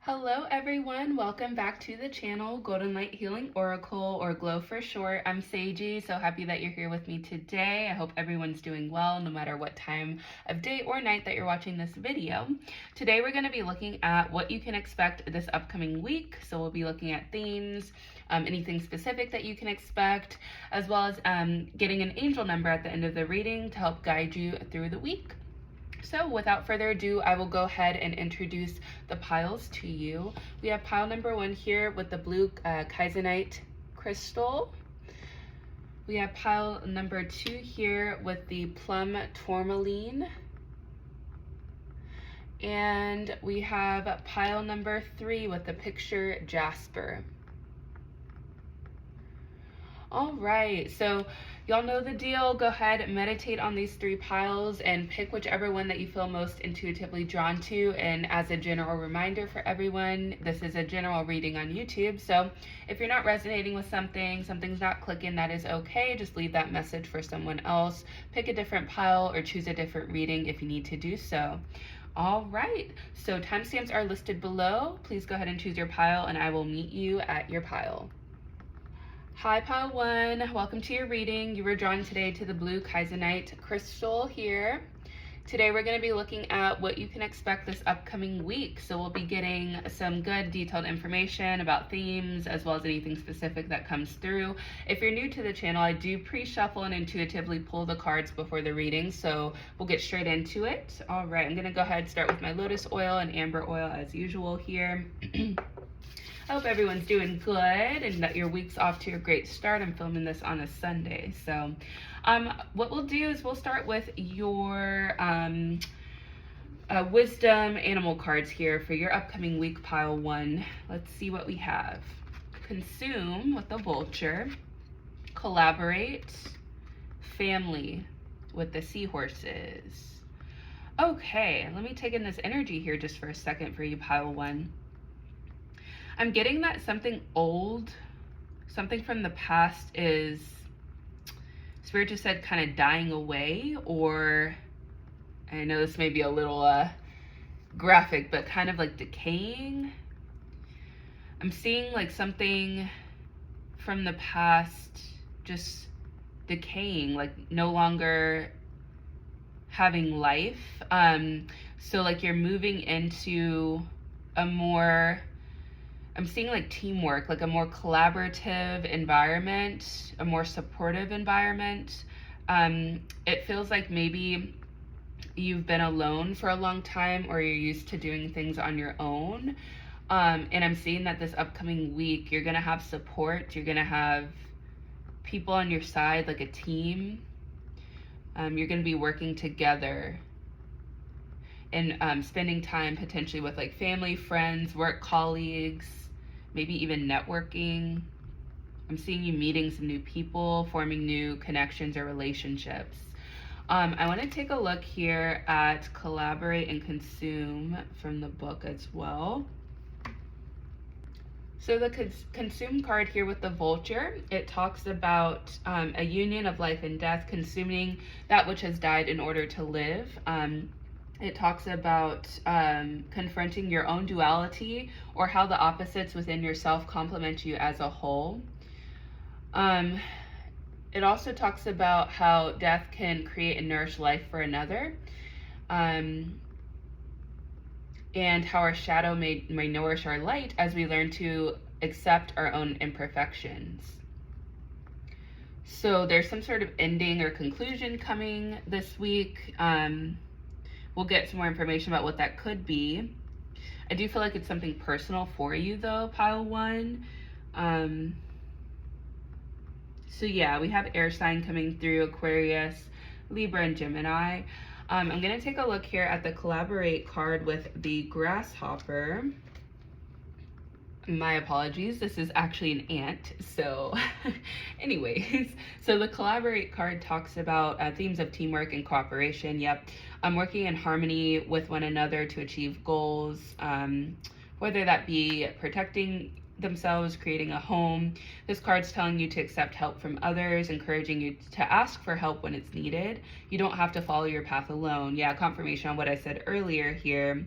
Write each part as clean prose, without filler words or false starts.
Hello everyone, welcome back to the channel, Golden Light Healing Oracle, or Glow for short. I'm Seiji, so happy that you're here with me today. I hope everyone's doing well no matter what time of day or night that you're watching this video. Today we're going to be looking at what you can expect this upcoming week. So we'll be looking at themes, anything specific that you can expect, as well as getting an angel number at the end of the reading to help guide you through the week. So without further ado, I will go ahead and introduce the piles to you. We have pile number 1 here with the blue kaizenite crystal. We have pile number 2 here with the plum tourmaline. And we have pile number 3 with the picture jasper. All right, so y'all know the deal. Go ahead and meditate on these 3 piles and pick whichever one that you feel most intuitively drawn to. And as a general reminder for everyone, this is a general reading on YouTube. So if you're not resonating with something's not clicking, that is okay. Just leave that message for someone else. Pick a different pile or choose a different reading if you need to do so. All right, so timestamps are listed below. Please go ahead and choose your pile and I will meet you at your pile. Hi pile 1, welcome to your reading. You were drawn today to the blue kaizenite crystal here. Today we're going to be looking at what you can expect this upcoming week. So we'll be getting some good detailed information about themes as well as anything specific that comes through. If you're new to the channel, I do pre-shuffle and intuitively pull the cards before the reading, so we'll get straight into it. All right, I'm going to go ahead and start with my lotus oil and amber oil as usual here. I hope everyone's doing good and that your week's off to a great start. I'm filming this on a Sunday. So what we'll do is we'll start with your wisdom animal cards here for your upcoming week, pile 1. Let's see what we have. Consume with the vulture. Collaborate. Family with the seahorses. Okay, let me take in this energy here just for a second for you, pile 1. I'm getting that something old, something from the past is, Spirit just said, kind of dying away, or I know this may be a little graphic, but kind of like decaying. I'm seeing like something from the past just decaying, like no longer having life. So like you're moving into a more, I'm seeing like teamwork, like a more collaborative environment, a more supportive environment. It feels like maybe you've been alone for a long time or you're used to doing things on your own. And I'm seeing that this upcoming week, you're gonna have support, you're gonna have people on your side, like a team. You're gonna be working together and spending time potentially with like family, friends, work colleagues, maybe even networking. I'm seeing you meeting some new people, forming new connections or relationships. I want to take a look here at collaborate and consume from the book as well. So the consume card here with the vulture, it talks about a union of life and death, consuming that which has died in order to live. It talks about confronting your own duality or how the opposites within yourself complement you as a whole. It also talks about how death can create and nourish life for another, and how our shadow may nourish our light as we learn to accept our own imperfections. So there's some sort of ending or conclusion coming this week. We'll get some more information about what that could be. I do feel like it's something personal for you though, pile 1. So yeah, we have air sign coming through, Aquarius, Libra, and Gemini. I'm gonna take a look here at the collaborate card with the grasshopper. My apologies, this is actually an ant. So anyways, so the collaborate card talks about themes of teamwork and cooperation. Yep, I'm working in harmony with one another to achieve goals, whether that be protecting themselves, creating a home. This card's telling you to accept help from others, encouraging you to ask for help when it's needed. You don't have to follow your path alone. Yeah, confirmation on what I said earlier here.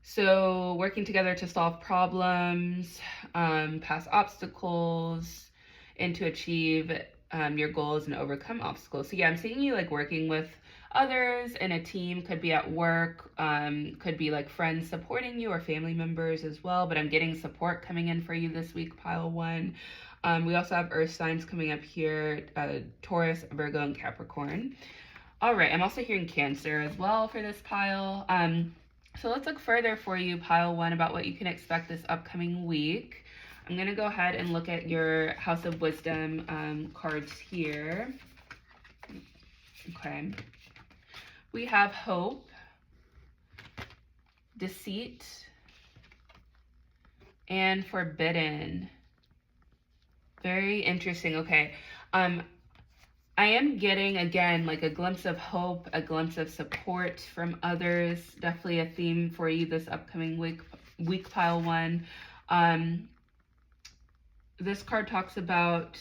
So working together to solve problems, pass obstacles, and to achieve your goals and overcome obstacles. So yeah, I'm seeing you like working with others in a team. Could be at work, could be like friends supporting you or family members as well. But I'm getting support coming in for you this week, pile one. We also have earth signs coming up here, Taurus, Virgo, and Capricorn. All right, I'm also hearing Cancer as well for this pile. So let's look further for you, pile one, about what you can expect this upcoming week. I'm going to go ahead and look at your House of Wisdom cards here. Okay. We have hope, deceit, and forbidden. Very interesting. Okay. I am getting, again, like a glimpse of hope, a glimpse of support from others. Definitely a theme for you this upcoming week pile one. This card talks about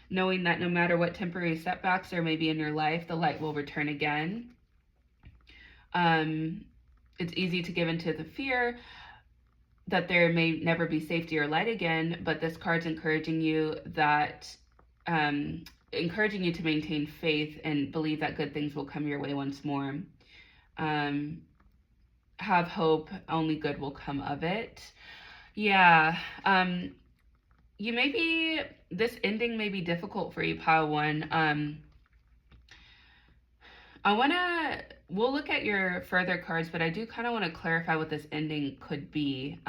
knowing that no matter what temporary setbacks there may be in your life, the light will return again. It's easy to give into the fear that there may never be safety or light again, but this card's encouraging you that encouraging you to maintain faith and believe that good things will come your way once more. Have hope, only good will come of it. Yeah. You may be, this ending may be difficult for you, pile one. We'll look at your further cards, but I do kind of want to clarify what this ending could be.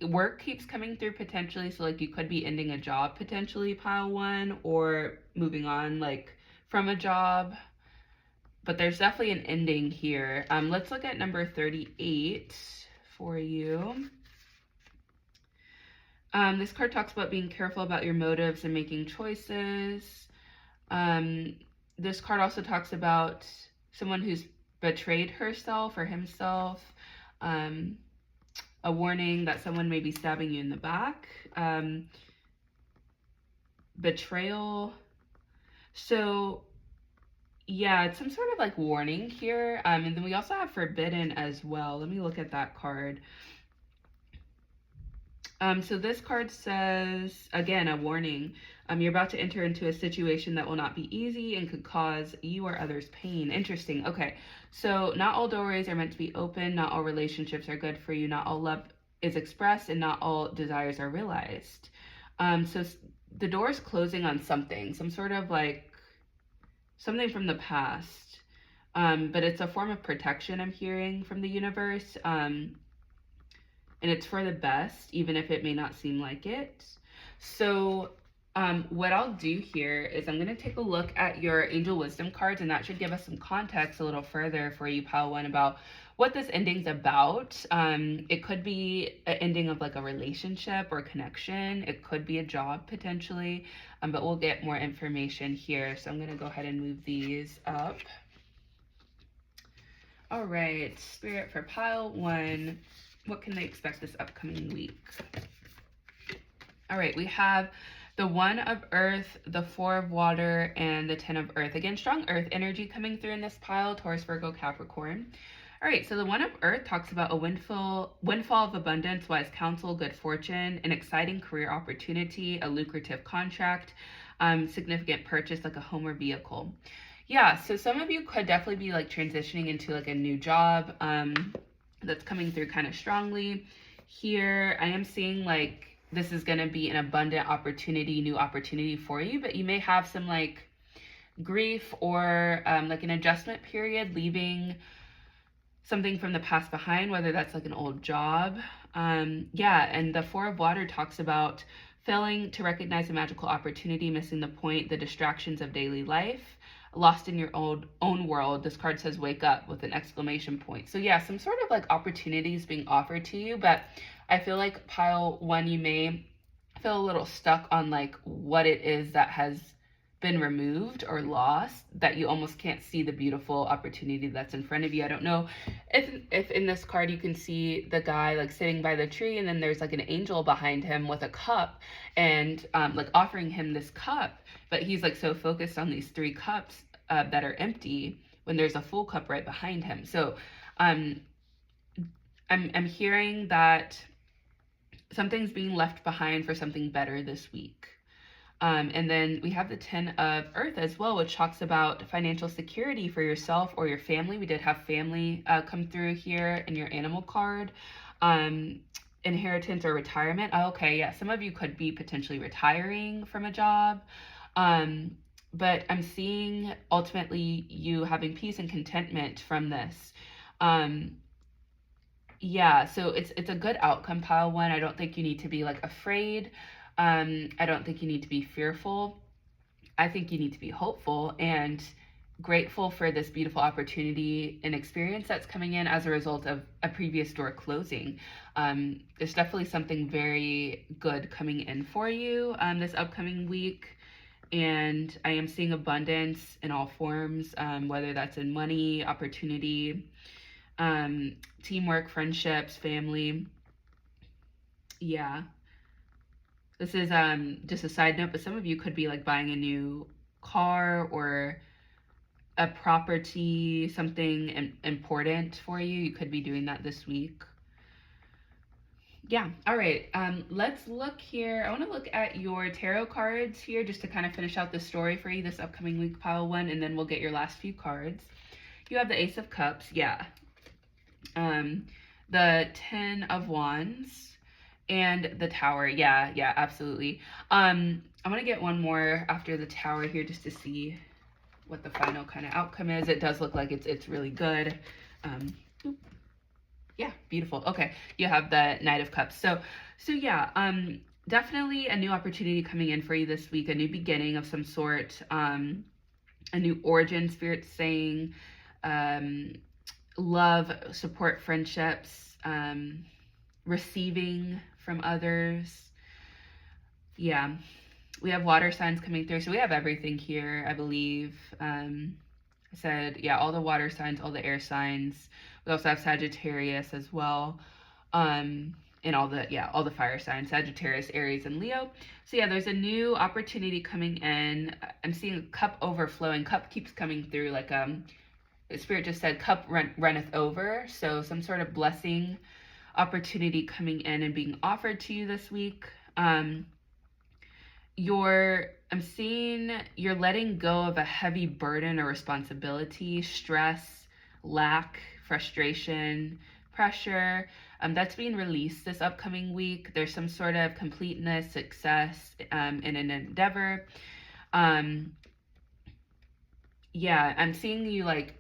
Work keeps coming through potentially, so like you could be ending a job potentially, pile one, or moving on like from a job, but there's definitely an ending here. Let's look at number 38 for you. This card talks about being careful about your motives and making choices. This card also talks about someone who's betrayed herself or himself. A warning that someone may be stabbing you in the back. Betrayal. So yeah, it's some sort of like warning here. And then we also have forbidden as well. Let me look at that card. So this card says, again, a warning. You're about to enter into a situation that will not be easy and could cause you or others pain. Interesting. Okay. So not all doorways are meant to be open. Not all relationships are good for you. Not all love is expressed and not all desires are realized. So the door is closing on something, some sort of like something from the past. But it's a form of protection I'm hearing from the universe. And it's for the best, even if it may not seem like it. So what I'll do here is I'm going to take a look at your Angel Wisdom cards, and that should give us some context a little further for you, pile one, about what this ending's about. It could be an ending of like a relationship or connection. It could be a job potentially, but we'll get more information here. So I'm going to go ahead and move these up. All right, Spirit for pile one. What can they expect this upcoming week? All right, we have the 1 of Earth, the 4 of Water, and the 10 of Earth. Again, strong Earth energy coming through in this pile, Taurus, Virgo, Capricorn. All right, so the 1 of Earth talks about a windfall of abundance, wise counsel, good fortune, an exciting career opportunity, a lucrative contract, significant purchase like a home or vehicle. Yeah, so some of you could definitely be like transitioning into like a new job. That's coming through kind of strongly here. I am seeing like this is going to be an abundant opportunity, new opportunity for you, but you may have some like grief or like an adjustment period, leaving something from the past behind, whether that's like an old job. Yeah, and the 4 of Water talks about failing to recognize a magical opportunity, missing the point, the distractions of daily life, lost in your own world. This card says wake up with an exclamation point. So yeah, some sort of like opportunities being offered to you, but I feel like pile one, you may feel a little stuck on like what it is that has been removed or lost, that you almost can't see the beautiful opportunity that's in front of you. I don't know if in this card you can see the guy like sitting by the tree, and then there's like an angel behind him with a cup and like offering him this cup, but he's like so focused on these 3 cups that are empty when there's a full cup right behind him. So I'm hearing that something's being left behind for something better this week. And then we have the 10 of Earth as well, which talks about financial security for yourself or your family. We did have family come through here in your animal card. Inheritance or retirement. Oh, okay, yeah, some of you could be potentially retiring from a job. But I'm seeing ultimately you having peace and contentment from this. Yeah, so it's a good outcome, pile one. I don't think you need to be like afraid. I don't think you need to be fearful. I think you need to be hopeful and grateful for this beautiful opportunity and experience that's coming in as a result of a previous door closing. There's definitely something very good coming in for you this upcoming week. And I am seeing abundance in all forms, whether that's in money, opportunity, teamwork, friendships, family. Yeah. This is just a side note, but some of you could be like buying a new car or a property, something important for you. You could be doing that this week. Yeah. All right. Let's look here. I want to look at your tarot cards here just to kind of finish out the story for you this upcoming week, pile one, and then we'll get your last few cards. You have the Ace of Cups. Yeah. The 10 of Wands and the Tower. Yeah, absolutely. I'm gonna get one more after the Tower here just to see what the final kind of outcome is. It does look like it's really good. Yeah, beautiful. Okay, you have the Knight of Cups. So yeah, definitely a new opportunity coming in for you this week, a new beginning of some sort, a new origin, Spirit saying, love, support, friendships, receiving from others. Yeah, we have water signs coming through, so we have everything here, I believe. I said, yeah, all the water signs, all the air signs. We also have Sagittarius as well, and all the fire signs, Sagittarius, Aries, and Leo. So yeah, there's a new opportunity coming in. I'm seeing cup overflowing. Cup keeps coming through like Spirit just said, cup runneth over. So some sort of blessing opportunity coming in and being offered to you this week. I'm seeing you're letting go of a heavy burden or responsibility, stress, lack, frustration, pressure. That's being released this upcoming week. There's some sort of completeness, success in an endeavor. Yeah, I'm seeing you like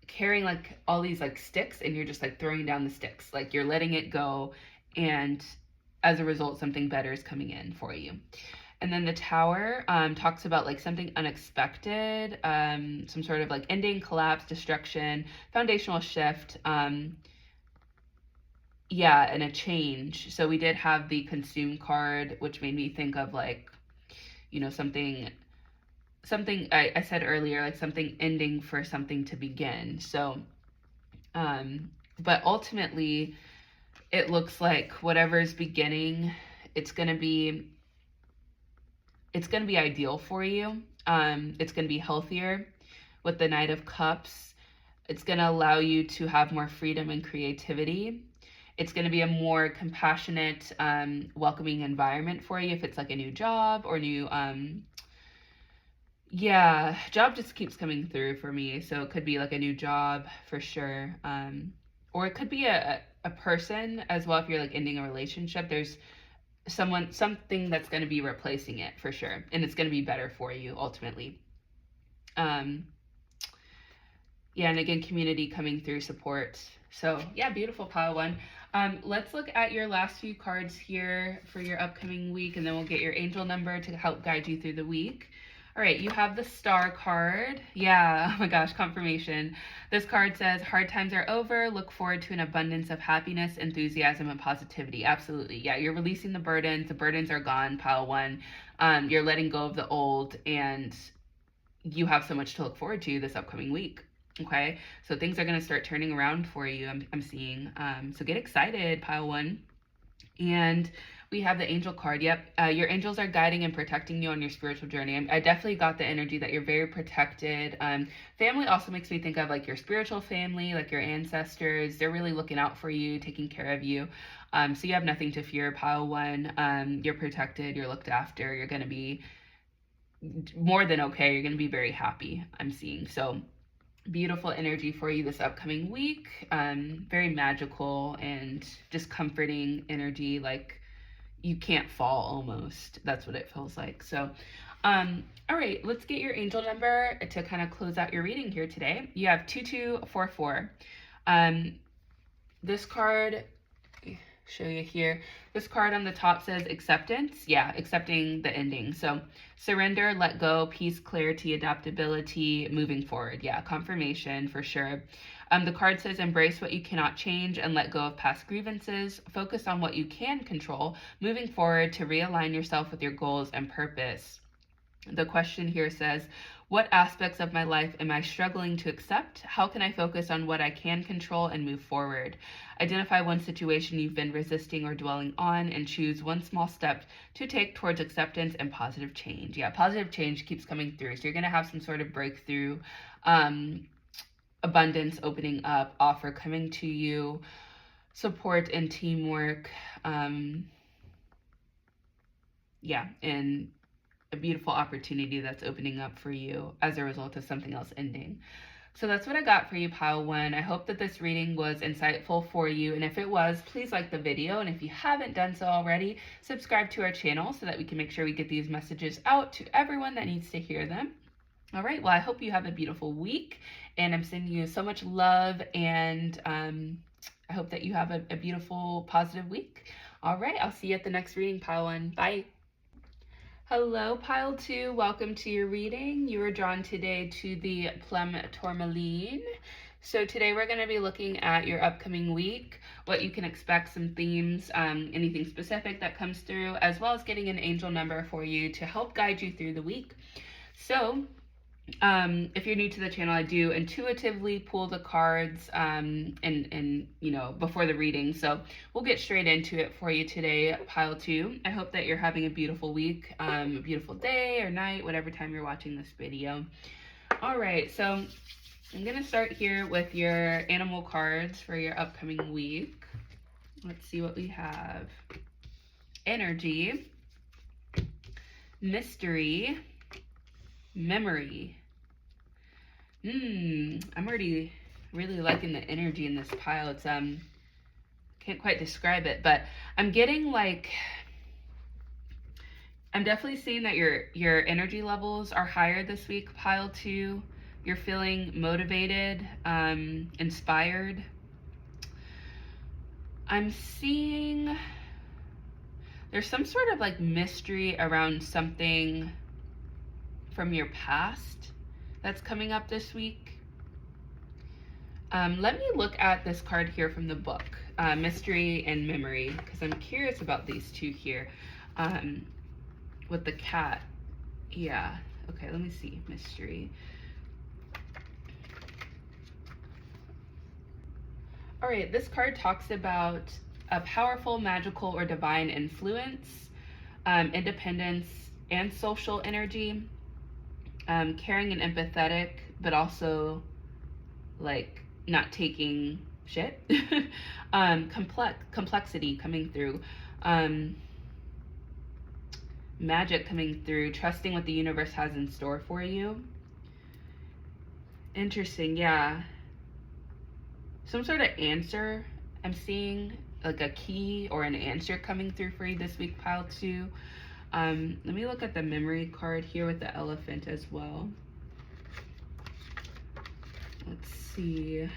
carrying like all these like sticks and you're just like throwing down the sticks. Like you're letting it go, and as a result, something better is coming in for you. And then the Tower talks about like something unexpected, some sort of like ending, collapse, destruction, foundational shift, and a change. So we did have the Consume card, which made me think of like, something I said earlier, like something ending for something to begin. So, but ultimately, it looks like whatever's beginning, it's gonna be ideal for you. It's gonna be healthier with the Knight of Cups. It's gonna allow you to have more freedom and creativity. It's gonna be a more compassionate, welcoming environment for you if it's like a new job or new, job just keeps coming through for me. So it could be like a new job for sure. Or it could be a person as well. If you're like ending a relationship, there's something that's going to be replacing it for sure. And it's going to be better for you ultimately. And again, community coming through, support. So yeah, beautiful, pile one. Let's look at your last few cards here for your upcoming week, and then we'll get your angel number to help guide you through the week. All right, you have the Star card. Yeah, oh my gosh, confirmation. This card says, hard times are over. Look forward to an abundance of happiness, enthusiasm, and positivity. Absolutely. Yeah, you're releasing the burdens. The burdens are gone, pile one. You're letting go of the old, and you have so much to look forward to this upcoming week. Okay, so things are going to start turning around for you, I'm seeing. So get excited, pile one. And we have the angel card. Yep. Your angels are guiding and protecting you on your spiritual journey. I definitely got the energy that you're very protected. Family also makes me think of like your spiritual family, like your ancestors. They're really looking out for you, taking care of you. So you have nothing to fear, pile one. You're protected. You're looked after. You're going to be more than okay. You're going to be very happy, I'm seeing. So beautiful energy for you this upcoming week. Very magical and just comforting energy, like you can't fall almost. That's what it feels like. So all right, let's get your angel number to kind of close out your reading here today. You have 2244. This card, show you here, this card on the top says acceptance. Yeah, accepting the ending. So surrender, let go, peace, clarity, adaptability, moving forward. Yeah, confirmation for sure. The card says embrace what you cannot change and let go of past grievances. Focus on what you can control, moving forward to realign yourself with your goals and purpose. The question here says, what aspects of my life am I struggling to accept? How can I focus on what I can control and move forward? Identify one situation you've been resisting or dwelling on and choose one small step to take towards acceptance and positive change. Yeah, positive change keeps coming through. So you're going to have some sort of breakthrough, abundance opening up, offer coming to you, support and teamwork. Yeah, and a beautiful opportunity that's opening up for you as a result of something else ending. So that's what I got for you, pile one. I hope that this reading was insightful for you. And if it was, please like the video. And if you haven't done so already, subscribe to our channel so that we can make sure we get these messages out to everyone that needs to hear them. All right, well, I hope you have a beautiful week. And I'm sending you so much love. And I hope that you have a beautiful, positive week. All right, I'll see you at the next reading, pile one. Bye. Hello, pile two. Welcome to your reading. You were drawn today to the plum tourmaline. So today we're going to be looking at your upcoming week, what you can expect, some themes, anything specific that comes through, as well as getting an angel number for you to help guide you through the week. So if you're new to the channel, I do intuitively pull the cards and you know, before the reading. So we'll get straight into it for you today, pile two. I hope that you're having a beautiful week, a beautiful day or night, whatever time you're watching this video. All right, so I'm gonna start here with your animal cards for your upcoming week. Let's see what we have. Energy, mystery, memory. I'm already really liking the energy in this pile. It's can't quite describe it, but I'm getting like, I'm definitely seeing that your energy levels are higher this week, pile two. You're feeling motivated, inspired. I'm seeing there's some sort of like mystery around something from your past that's coming up this week. Let me look at this card here from the book, mystery and memory, because I'm curious about these two here. With the cat. Yeah. Okay, let me see. Mystery. All right, this card talks about a powerful, magical, or divine influence, independence, and social energy. Caring and empathetic, but also like not taking shit. Complexity coming through. Magic coming through. Trusting what the universe has in store for you. Interesting, yeah. Some sort of answer I'm seeing, like a key or an answer coming through for you this week, pile two. Let me look at the memory card here with the elephant as well. Let's see.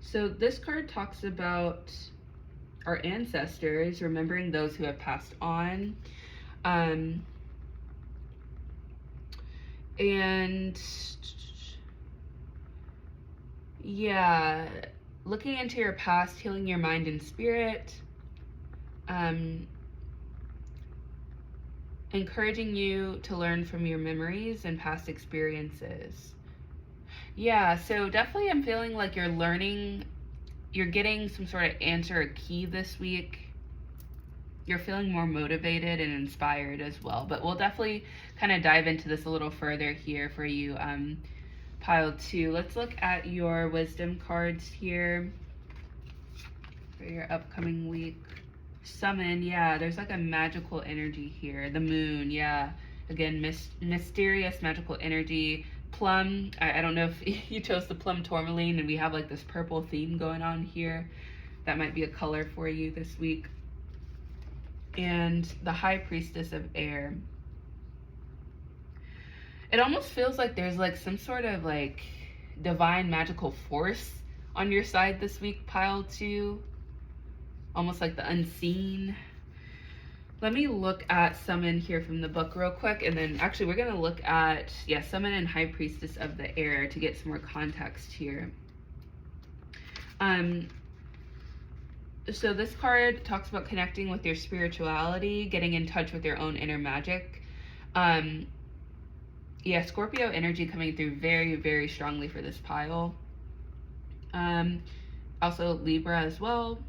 So this card talks about our ancestors, remembering those who have passed on. And yeah, looking into your past, healing your mind and spirit. Encouraging you to learn from your memories and past experiences. Yeah, so definitely I'm feeling like you're learning you're getting some sort of answer or key this week. You're feeling more motivated and inspired as well. But we'll definitely kind of dive into this a little further here for you, pile 2. Let's look at your wisdom cards here for your upcoming week. Summon, yeah, there's like a magical energy here. The moon, yeah. Again, mysterious magical energy. Plum, I don't know if you chose the plum tourmaline and we have like this purple theme going on here. That might be a color for you this week. And the high priestess of air. It almost feels like there's like some sort of like divine magical force on your side this week, pile 2. Almost like the unseen. Let me look at summon here from the book real quick, and then actually we're gonna look at, yeah, summon and high priestess of the air to get some more context here. So this card talks about connecting with your spirituality, getting in touch with your own inner magic. Yeah, Scorpio energy coming through very, very strongly for this pile. Also Libra as well,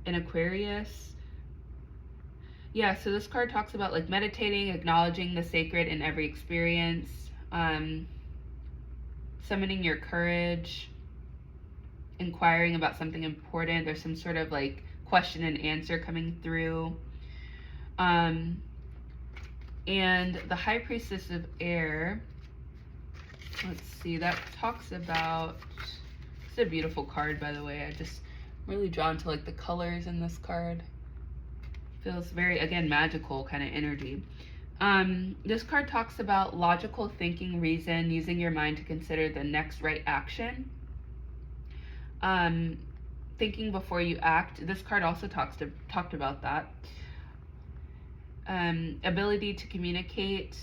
and Aquarius. Yeah, so this card talks about like meditating, acknowledging the sacred in every experience, summoning your courage, inquiring about something important. There's some sort of like question and answer coming through. And the high priestess of air, let's see, that talks about, it's a beautiful card, by the way. I just really drawn to like the colors in this card. Feels very, again, magical kind of energy. This card talks about logical thinking, reason, using your mind to consider the next right action. Thinking before you act. This card also talked about that. Ability to communicate,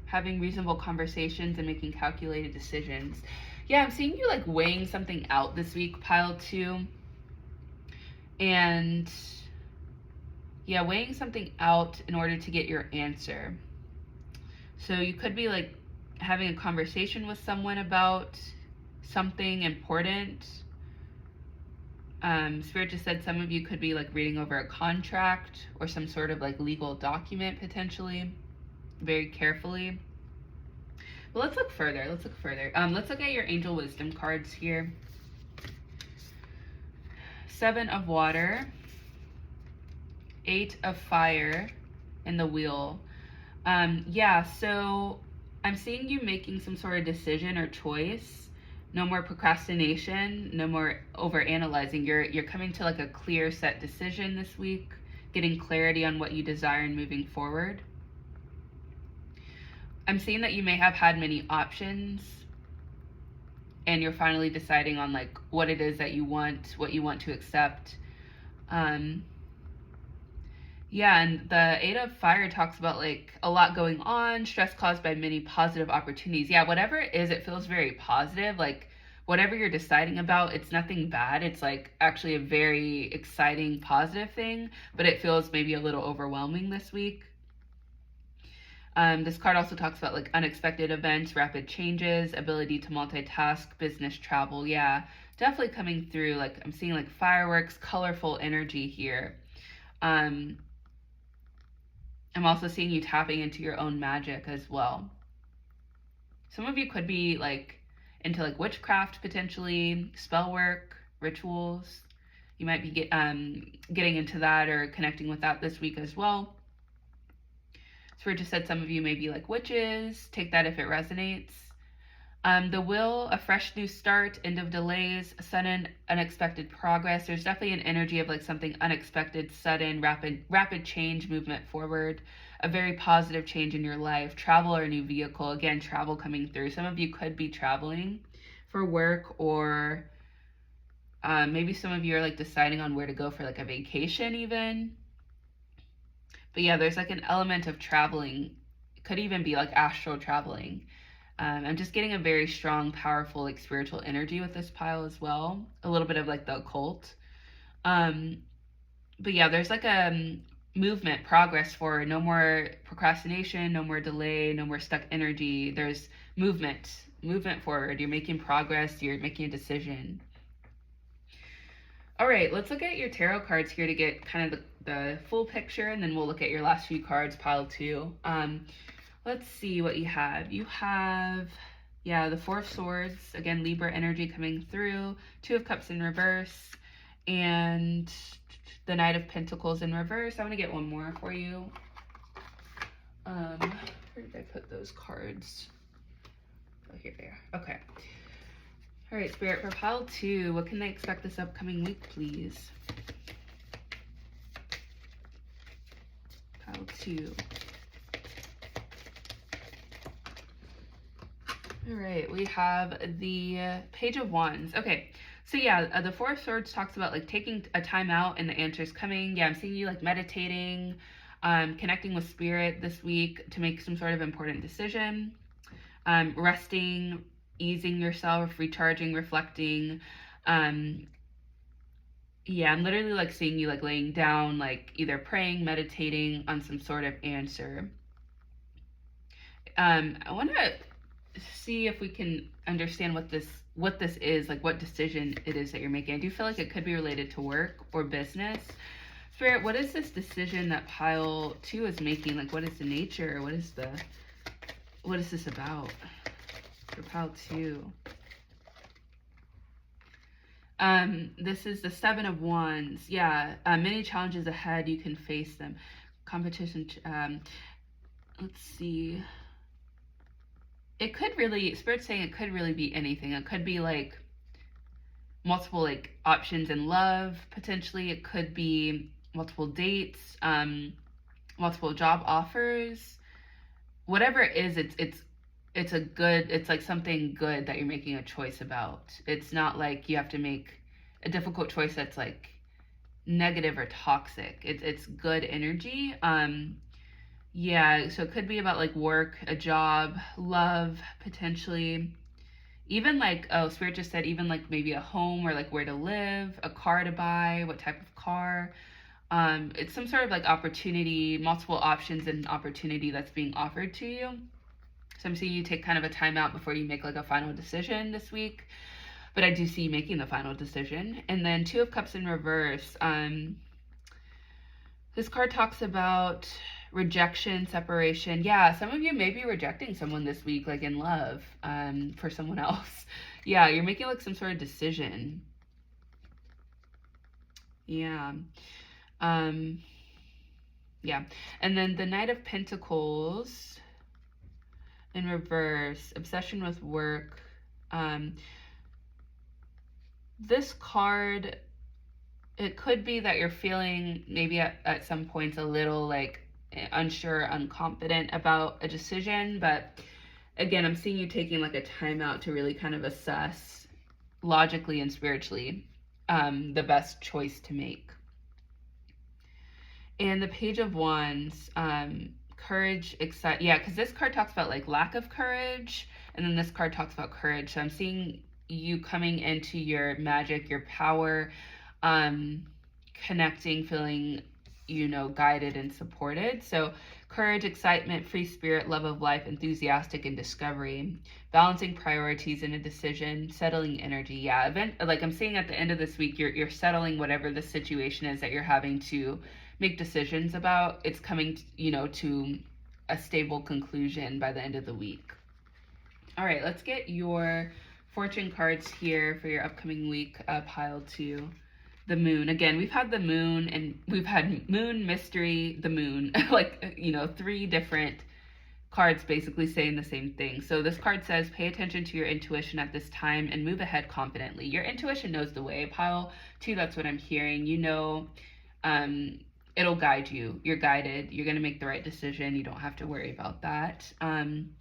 having reasonable conversations, and making calculated decisions. Yeah, I'm seeing you like weighing something out this week, pile 2. And yeah, weighing something out in order to get your answer. So you could be like having a conversation with someone about something important. Spirit just said some of you could be like reading over a contract or some sort of like legal document potentially, very carefully. But let's look further. Let's look at your angel wisdom cards here. 7 of water, 8 of fire, and the wheel. Yeah, so I'm seeing you making some sort of decision or choice. No more procrastination, no more overanalyzing. You're coming to like a clear set decision this week, getting clarity on what you desire and moving forward. I'm seeing that you may have had many options and you're finally deciding on like what it is that you want, what you want to accept. Yeah, and the 8 of fire talks about like a lot going on, stress caused by many positive opportunities. Yeah, whatever it is, it feels very positive. Like whatever you're deciding about, it's nothing bad. It's like actually a very exciting, positive thing, but it feels maybe a little overwhelming this week. This card also talks about like unexpected events, rapid changes, ability to multitask, business travel. Yeah, definitely coming through. Like I'm seeing like fireworks, colorful energy here. I'm also seeing you tapping into your own magic as well. Some of you could be like into like witchcraft potentially, spell work, rituals. You might be getting into that or connecting with that this week as well. Spirit just said some of you may be like witches. Take that if it resonates. The will, a fresh new start, end of delays, sudden unexpected progress. There's definitely an energy of like something unexpected, sudden, rapid change, movement forward, a very positive change in your life, travel or a new vehicle. Again, travel coming through. Some of you could be traveling for work, or maybe some of you are like deciding on where to go for like a vacation even. But yeah, there's like an element of traveling. It could even be like astral traveling. I'm just getting a very strong, powerful, like spiritual energy with this pile as well. A little bit of like the occult. But yeah, there's like a movement, progress forward. No more procrastination, no more delay, no more stuck energy. There's movement forward. You're making progress. You're making a decision. All right, let's look at your tarot cards here to get kind of the full picture, and then we'll look at your last few cards, pile two. Let's see what you have. You have, yeah, the Four of Swords, again, Libra energy coming through, Two of Cups in reverse, and the Knight of Pentacles in reverse. I want to get one more for you. Where did I put those cards? Oh, here they are. Okay. All right, Spirit, for pile two, what can they expect this upcoming week, please? Pile two. All right, we have the Page of Wands. Okay, so yeah, the Four of Swords talks about like taking a time out and the answers coming. Yeah, I'm seeing you like meditating, connecting with Spirit this week to make some sort of important decision, resting, easing yourself, recharging, reflecting. Yeah, I'm literally like seeing you like laying down, like either praying, meditating on some sort of answer. I want to see if we can understand what this is, like what decision it is that you're making. I do feel like it could be related to work or business. Spirit, what is this decision that pile two is making? Like, what is the nature? What is this about for pile two? This is the Seven of Wands. Yeah, many challenges ahead. You can face them. Competition. Let's see. It could really, Spirit's saying it could really be anything. It could be like multiple like options in love, potentially. It could be multiple dates, multiple job offers. Whatever it is, it's a good, it's like something good that you're making a choice about. It's not like you have to make a difficult choice that's like negative or toxic. It's good energy. Yeah, so it could be about like work, a job, love, potentially. Even like, oh, Spirit just said even like maybe a home or like where to live, a car to buy, what type of car. It's some sort of like opportunity, multiple options and opportunity that's being offered to you. So I'm seeing you take kind of a time out before you make like a final decision this week. But I do see you making the final decision. And then Two of Cups in reverse. This card talks about rejection, separation. Yeah, some of you may be rejecting someone this week, like in love, for someone else. Yeah, you're making like some sort of decision. Yeah. Yeah. And then the Knight of Pentacles in reverse, obsession with work. This card, it could be that you're feeling maybe at some points a little like unsure, unconfident about a decision, but again, I'm seeing you taking like a time out to really kind of assess logically and spiritually the best choice to make. And the Page of Wands, courage, yeah, because this card talks about like lack of courage, and then this card talks about courage. So I'm seeing you coming into your magic, your power, connecting, feeling, you know, guided and supported. So courage, excitement, free spirit, love of life, enthusiastic and discovery, balancing priorities in a decision, settling energy. Yeah, like I'm seeing at the end of this week, you're settling whatever the situation is that you're having to make decisions about. It's coming, you know, to a stable conclusion by the end of the week. All right, let's get your fortune cards here for your upcoming week, pile two. The Moon. Again, we've had the Moon, and we've had Moon, Mystery, the Moon. Like, you know, three different cards basically saying the same thing. So this card says, pay attention to your intuition at this time and move ahead confidently. Your intuition knows the way. Pile two, that's what I'm hearing. You know, it'll guide you. You're guided. You're going to make the right decision. You don't have to worry about that. And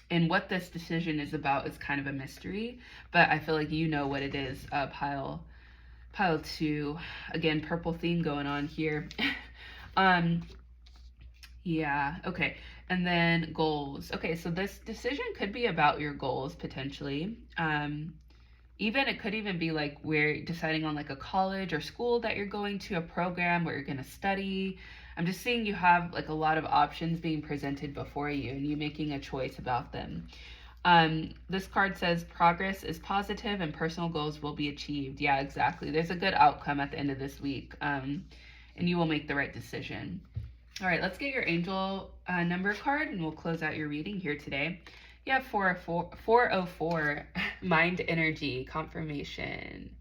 what this decision is about is kind of a mystery, but I feel like you know what it is, pile two. Again, purple theme going on here. Yeah, okay. And then goals. Okay, so this decision could be about your goals potentially. Even it could even be like we're deciding on like a college or school that you're going to, a program where you're going to study. I'm just seeing you have like a lot of options being presented before you and you making a choice about them. This card says progress is positive and personal goals will be achieved. Yeah, exactly. There's a good outcome at the end of this week, and you will make the right decision. All right, let's get your angel number card, and we'll close out your reading here today. You have 404, mind energy, confirmation.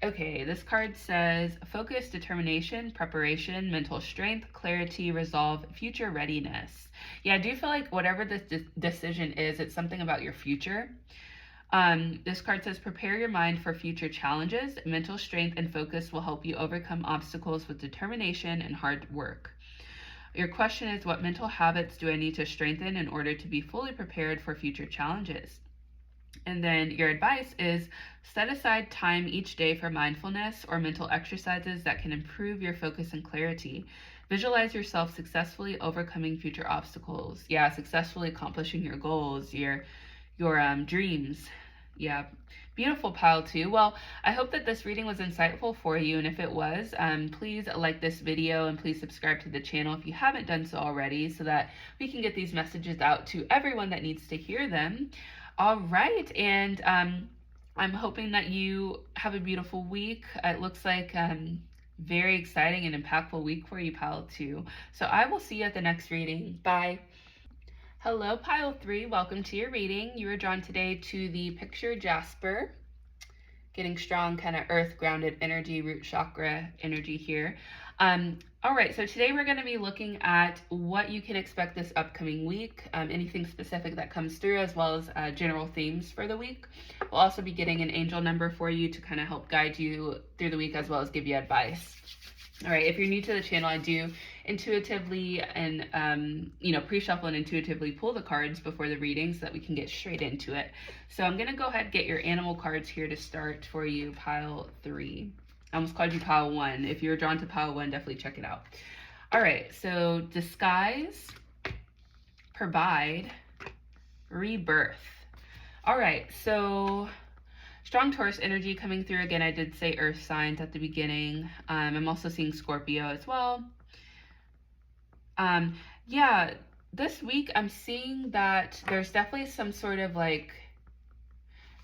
Okay, this card says focus, determination, preparation, mental strength, clarity, resolve, future readiness. Yeah, I do feel like whatever this decision is, it's something about your future. This card says prepare your mind for future challenges. Mental strength and focus will help you overcome obstacles with determination and hard work. Your question is, what mental habits do I need to strengthen in order to be fully prepared for future challenges? And then your advice is set aside time each day for mindfulness or mental exercises that can improve your focus and clarity. Visualize yourself successfully overcoming future obstacles. Yeah, successfully accomplishing your goals, your dreams. Yeah, beautiful, pile 2. Well, I hope that this reading was insightful for you, and if it was, please like this video and please subscribe to the channel if you haven't done so already, so that we can get these messages out to everyone that needs to hear them. All right, and I'm hoping that you have a beautiful week. It looks like very exciting and impactful week for you, pile 2. So I will see you at the next reading. Bye. Hello, pile 3. Welcome to your reading. You were drawn today to the picture Jasper, getting strong kind of earth grounded energy, root chakra energy here. All right, so today we're going to be looking at what you can expect this upcoming week, anything specific that comes through, as well as general themes for the week. We'll also be getting an angel number for you to kind of help guide you through the week, as well as give you advice. All right, if you're new to the channel, I do intuitively and, pre-shuffle and intuitively pull the cards before the reading so that we can get straight into it. So I'm going to go ahead and get your animal cards here to start for you, pile 3. I almost called you pile 1. If you're drawn to pile 1, definitely check it out. All right, so disguise, provide, rebirth. All right, so strong Taurus energy coming through. Again, I did say earth signs at the beginning. I'm also seeing Scorpio as well. Yeah, this week I'm seeing that there's definitely some sort of like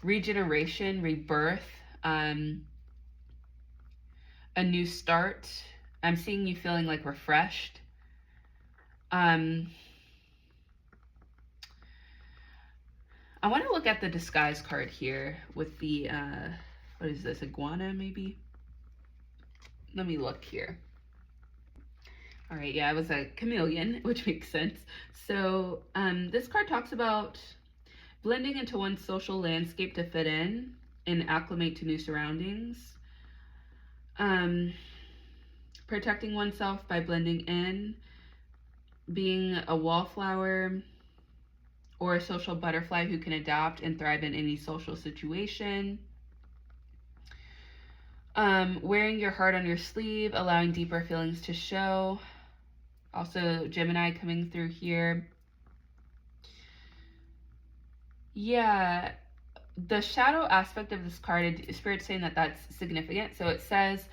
regeneration, rebirth, a new start. I'm seeing you feeling like refreshed. I want to look at the disguise card here with the, what is this, iguana maybe? Let me look here. All right, yeah, it was a chameleon, which makes sense. So this card talks about blending into one's social landscape to fit in and acclimate to new surroundings. Protecting oneself by blending in, being a wallflower or a social butterfly who can adapt and thrive in any social situation. Wearing your heart on your sleeve, allowing deeper feelings to show. Also, Gemini coming through here. Yeah, the shadow aspect of this card, Spirit's saying that that's significant. So it says,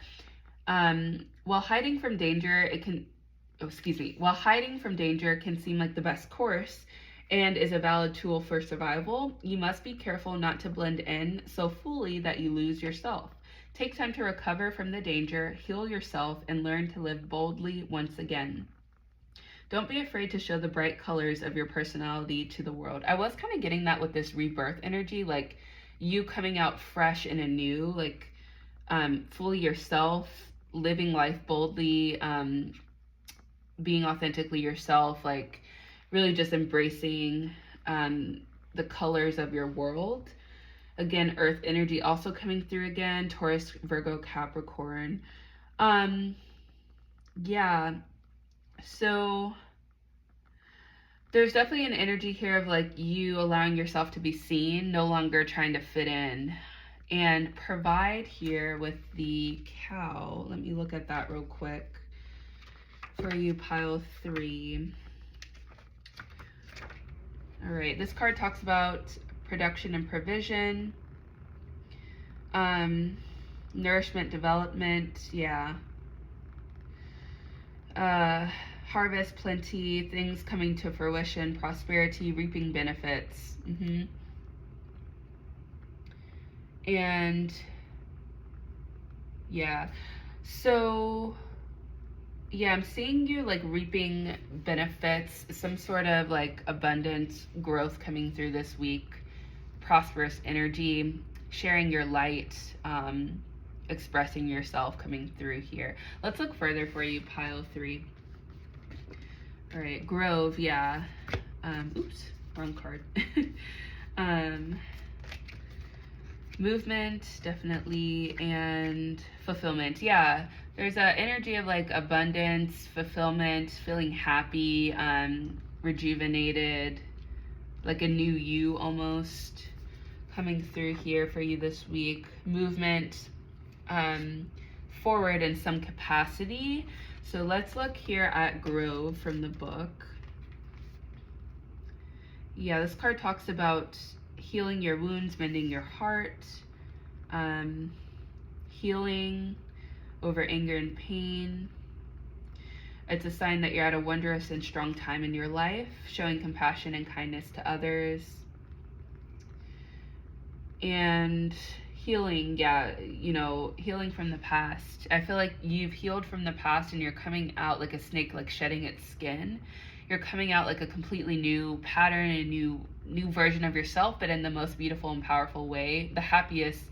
while hiding from danger, while hiding from danger can seem like the best course and is a valid tool for survival, you must be careful not to blend in so fully that you lose yourself. Take time to recover from the danger, heal yourself, and learn to live boldly once again. Don't be afraid to show the bright colors of your personality to the world. I was kind of getting that with this rebirth energy, like you coming out fresh and anew, like fully yourself, living life boldly, being authentically yourself, like really just embracing the colors of your world. Again, earth energy also coming through again, Taurus, Virgo, Capricorn. Yeah, so there's definitely an energy here of like you allowing yourself to be seen, no longer trying to fit in. And provide here with the cow. Let me look at that real quick for you, pile 3. All right, this card talks about production and provision, nourishment, development, yeah. Harvest, plenty, things coming to fruition, prosperity, reaping benefits. And yeah, so yeah, I'm seeing you like reaping benefits, some sort of like abundant growth coming through this week, prosperous energy, sharing your light, expressing yourself coming through here. Let's look further for you, pile 3. All right, Grove, yeah. Oops, wrong card. Movement, definitely, and fulfillment. Yeah, there's a energy of like abundance, fulfillment, feeling happy, rejuvenated, like a new you almost coming through here for you this week. Movement, forward in some capacity. So let's look here at Grove from the book. Yeah, this card talks about healing your wounds, mending your heart, healing over anger and pain. It's a sign that you're at a wondrous and strong time in your life, showing compassion and kindness to others. And healing, yeah, you know, healing from the past. I feel like you've healed from the past and you're coming out like a snake, like shedding its skin. You're coming out like a completely new pattern, a new version of yourself, but in the most beautiful and powerful way. The happiest,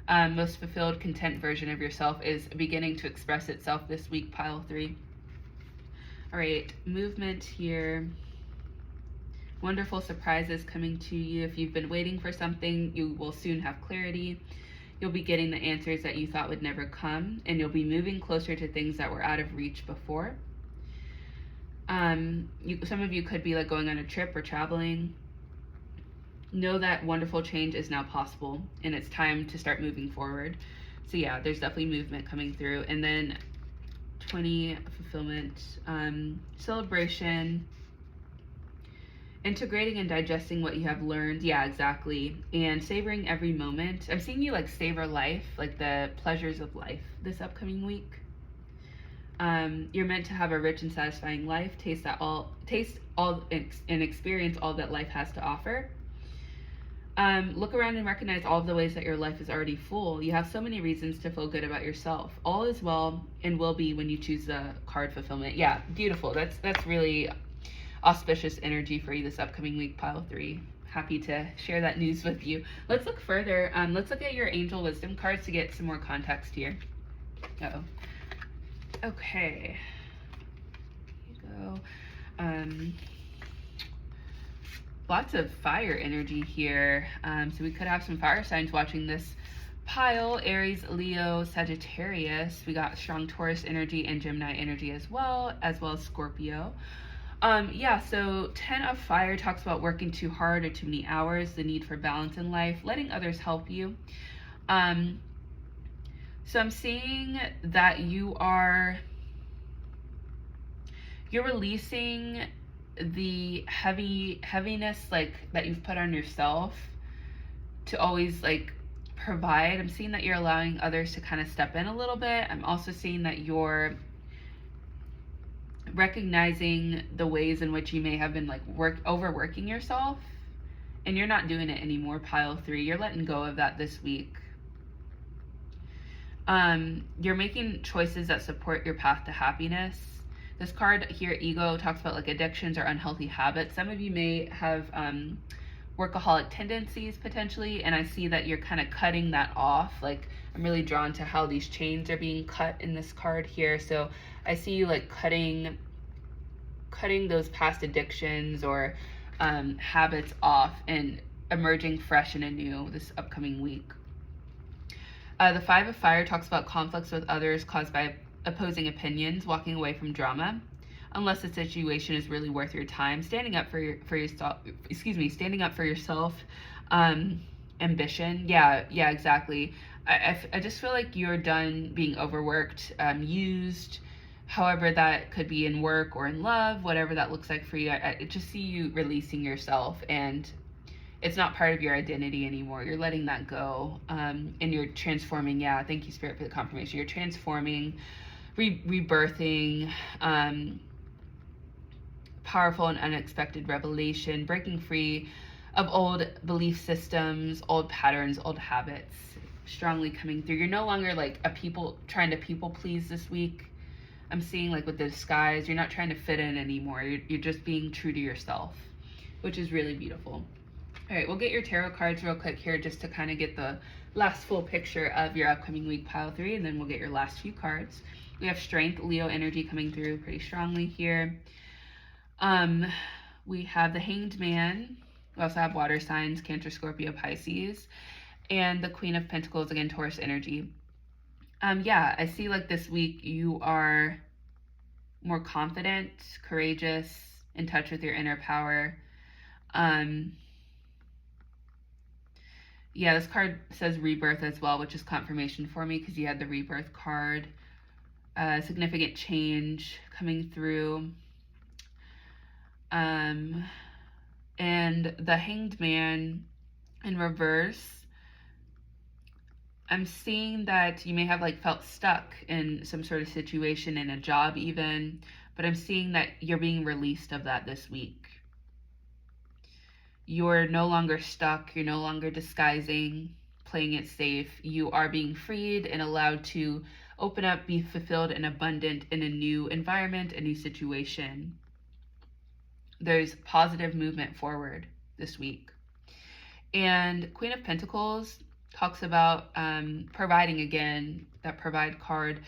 most fulfilled, content version of yourself is beginning to express itself this week, pile 3. All right, movement here. Wonderful surprises coming to you. If you've been waiting for something, you will soon have clarity. You'll be getting the answers that you thought would never come, and you'll be moving closer to things that were out of reach before. Some of you could be like going on a trip or traveling. Know that wonderful change is now possible, and it's time to start moving forward. So yeah, there's definitely movement coming through. And then 20, fulfillment, celebration, integrating and digesting what you have learned. Yeah, exactly. And savoring every moment. I'm seeing you like savor life, like the pleasures of life this upcoming week. You're meant to have a rich and satisfying life, taste all and experience all that life has to offer. Look around and recognize all of the ways that your life is already full. You have so many reasons to feel good about yourself. All is well and will be when you choose the card fulfillment. Yeah, beautiful. That's really auspicious energy for you this upcoming week, pile 3. Happy to share that news with you. Let's look further. Let's look at your angel wisdom cards to get some more context here. Uh-oh. Okay. Here you go. Lots of fire energy here. So we could have some fire signs watching this pile. Aries, Leo, Sagittarius. We got strong Taurus energy and Gemini energy as well as Scorpio. Yeah, so 10 of fire talks about working too hard or too many hours, the need for balance in life, letting others help you. So I'm seeing that you're releasing the heaviness like that you've put on yourself to always like provide. I'm seeing that you're allowing others to kind of step in a little bit. I'm also seeing that you're recognizing the ways in which you may have been like overworking yourself, and you're not doing it anymore, pile 3. You're letting go of that this week. You're making choices that support your path to happiness. This card here, ego, talks about like addictions or unhealthy habits. Some of you may have workaholic tendencies potentially, and I see that you're kind of cutting that off. Like I'm really drawn to how these chains are being cut in this card here. So I see you like cutting those past addictions or habits off and emerging fresh and anew this upcoming week. The 5 of fire talks about conflicts with others caused by opposing opinions, walking away from drama, unless the situation is really worth your time. Standing up for yourself. Standing up for yourself. Ambition. Yeah, exactly. I just feel like you're done being overworked, used. However, that could be in work or in love, whatever that looks like for you. I just see you releasing yourself, and it's not part of your identity anymore. You're letting that go, and you're transforming. Yeah, thank you, Spirit, for the confirmation. You're transforming, rebirthing, powerful and unexpected revelation, breaking free of old belief systems, old patterns, old habits strongly coming through. You're no longer like trying to people please this week. I'm seeing like with the disguise, you're not trying to fit in anymore. You're just being true to yourself, which is really beautiful. All right, we'll get your tarot cards real quick here just to kind of get the last full picture of your upcoming week, pile 3, and then we'll get your last few cards. We have Strength, Leo energy coming through pretty strongly here. We have the Hanged Man. We also have water signs, Cancer, Scorpio, Pisces, and the Queen of Pentacles, again, Taurus energy. Yeah, I see like this week you are more confident, courageous, in touch with your inner power. Yeah, this card says rebirth as well, which is confirmation for me because you had the rebirth card. Significant change coming through. And the Hanged Man in reverse, I'm seeing that you may have like felt stuck in some sort of situation, in a job even, but I'm seeing that you're being released of that this week. You're no longer stuck. You're no longer disguising, playing it safe. You are being freed and allowed to open up, be fulfilled and abundant in a new environment, a new situation. There's positive movement forward this week. And Queen of Pentacles talks about providing, again, that provide card.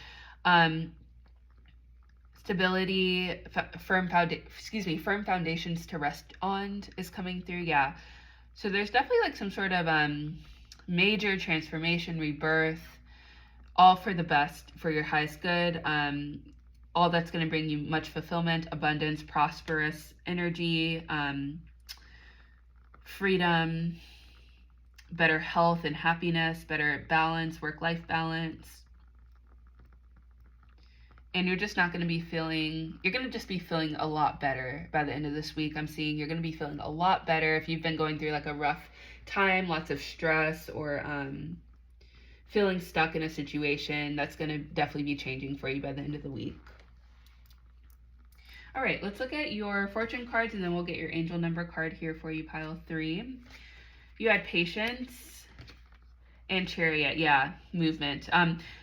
Stability, firm foundations to rest on is coming through. Yeah, so there's definitely like some sort of major transformation, rebirth, all for the best, for your highest good. All that's going to bring you much fulfillment, abundance, prosperous energy, freedom, better health and happiness, better balance, work-life balance. And you're just not going to be feeling, you're going to just be feeling a lot better by the end of this week. I'm seeing you're going to be feeling a lot better if you've been going through like a rough time, lots of stress, or feeling stuck in a situation. That's going to definitely be changing for you by the end of the week. All right, let's look at your fortune cards and then we'll get your angel number card here for you, pile 3. You had Patience and Chariot, yeah, movement.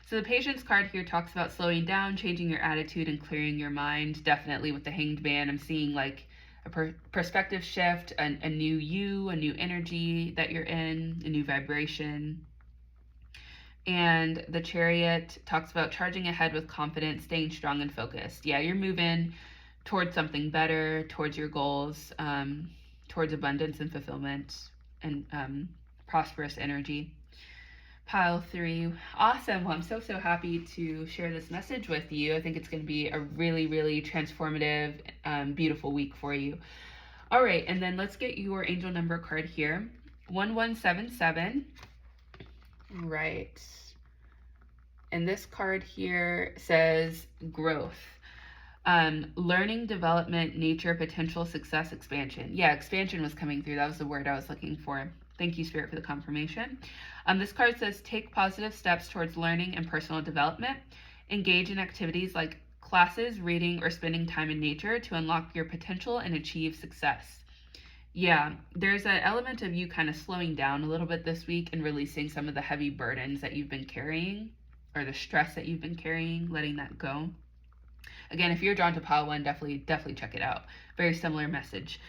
So the Patience card here talks about slowing down, changing your attitude, and clearing your mind. Definitely with the Hanged Man, I'm seeing like a perspective shift, a new you, a new energy that you're in, a new vibration. And the Chariot talks about charging ahead with confidence, staying strong and focused. Yeah, you're moving towards something better, towards your goals, towards abundance and fulfillment and prosperous energy. Pile 3. Awesome. Well, I'm so happy to share this message with you. I think it's going to be a really, really transformative, beautiful week for you. All right, and then let's get your angel number card here. 1177. Right. And this card here says growth. Learning, development, nature, potential, success, expansion. Yeah, expansion was coming through. That was the word I was looking for. Thank you, Spirit, for the confirmation. This card says take positive steps towards learning and personal development. Engage in activities like classes, reading, or spending time in nature to unlock your potential and achieve success. Yeah, there's an element of you kind of slowing down a little bit this week and releasing some of the heavy burdens that you've been carrying, or the stress that you've been carrying, letting that go. Again, if you're drawn to pile 1, definitely check it out. Very similar message.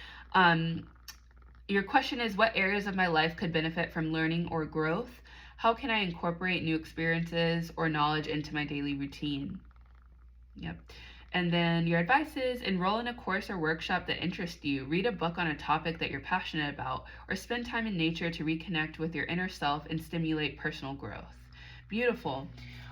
Your question is, what areas of my life could benefit from learning or growth? How can I incorporate new experiences or knowledge into my daily routine? Yep. And then your advice is enroll in a course or workshop that interests you, read a book on a topic that you're passionate about, or spend time in nature to reconnect with your inner self and stimulate personal growth. Beautiful.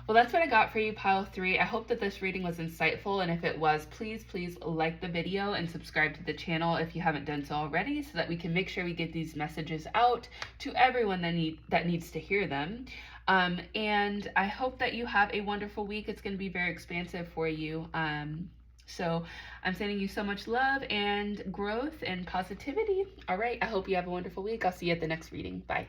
Well, that's what I got for you, pile 3. I hope that this reading was insightful, and if it was, please like the video and subscribe to the channel if you haven't done so already, so that we can make sure we get these messages out to everyone that needs to hear them. And I hope that you have a wonderful week. It's going to be very expansive for you. So I'm sending you so much love and growth and positivity. All right, I hope you have a wonderful week. I'll see you at the next reading. Bye.